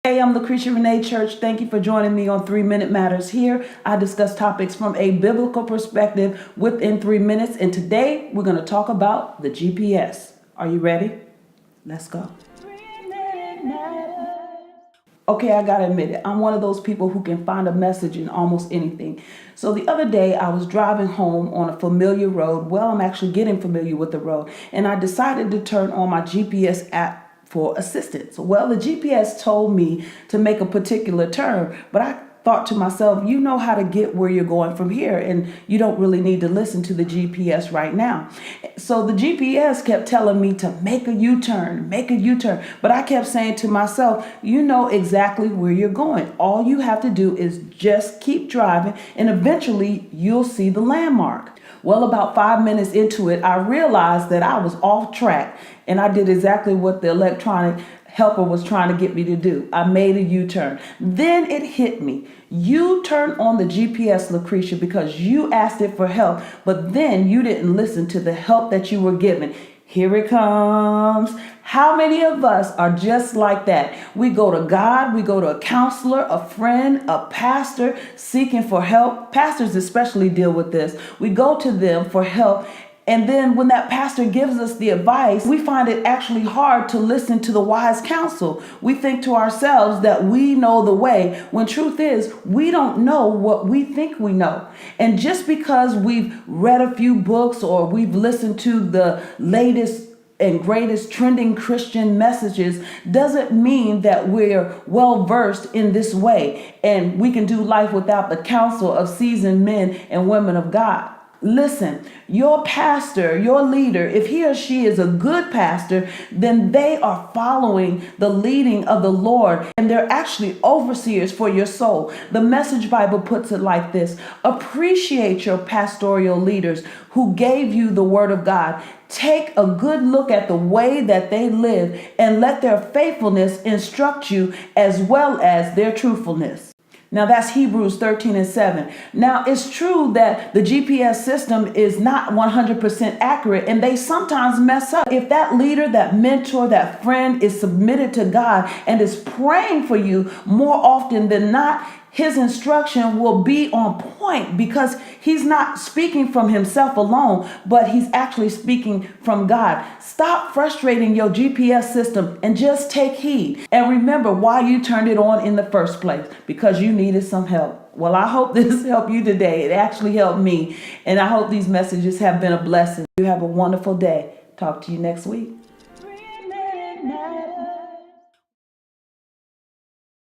Hey, I'm Lucretia Renee Church. Thank you for joining me on 3 Minute Matters. Here, I discuss topics from a biblical perspective within 3 minutes. And today, we're going to talk about the GPS. Are you ready? Let's go. 3 Minute Matters. Okay, I gotta admit it. I'm one of those people who can find a message in almost anything. So the other day, I was driving home on a familiar road. Well, I'm actually getting familiar with the road. And I decided to turn on my GPS app for assistance. Well, the GPS told me to make a particular turn, but I thought to myself, you know how to get where you're going from here, and you don't really need to listen to the GPS right now. So the GPS kept telling me to make a U-turn, but I kept saying to myself, you know exactly where you're going. All you have to do is just keep driving, and eventually you'll see the landmark. Well, about 5 minutes into it, I realized that I was off track, and I did exactly what the electronic helper was trying to get me to do. I made a U-turn. Then it hit me. You turned on the GPS, Lucretia, because you asked it for help, but then you didn't listen to the help that you were given. Here it comes. How many of us are just like that? We go to God, we go to a counselor, a friend, a pastor seeking for help. Pastors especially deal with this. We go to them for help. And then when that pastor gives us the advice, we find it actually hard to listen to the wise counsel. We think to ourselves that we know the way, when truth is, we don't know what we think we know. And just because we've read a few books or we've listened to the latest and greatest trending Christian messages doesn't mean that we're well versed in this way and we can do life without the counsel of seasoned men and women of God. Listen, your pastor, your leader, if he or she is a good pastor, then they are following the leading of the Lord, and they're actually overseers for your soul. The Message Bible puts it like this: appreciate your pastoral leaders who gave you the word of God. Take a good look at the way that they live and let their faithfulness instruct you as well as their truthfulness. Now that's Hebrews 13:7. Now it's true that the GPS system is not 100% accurate and they sometimes mess up. If that leader, that mentor, that friend is submitted to God and is praying for you, more often than not, his instruction will be on point because he's not speaking from himself alone, but he's actually speaking from God. Stop frustrating your GPS system and just take heed. And remember why you turned it on in the first place, because you needed some help. Well, I hope this helped you today. It actually helped me. And I hope these messages have been a blessing. You have a wonderful day. Talk to you next week.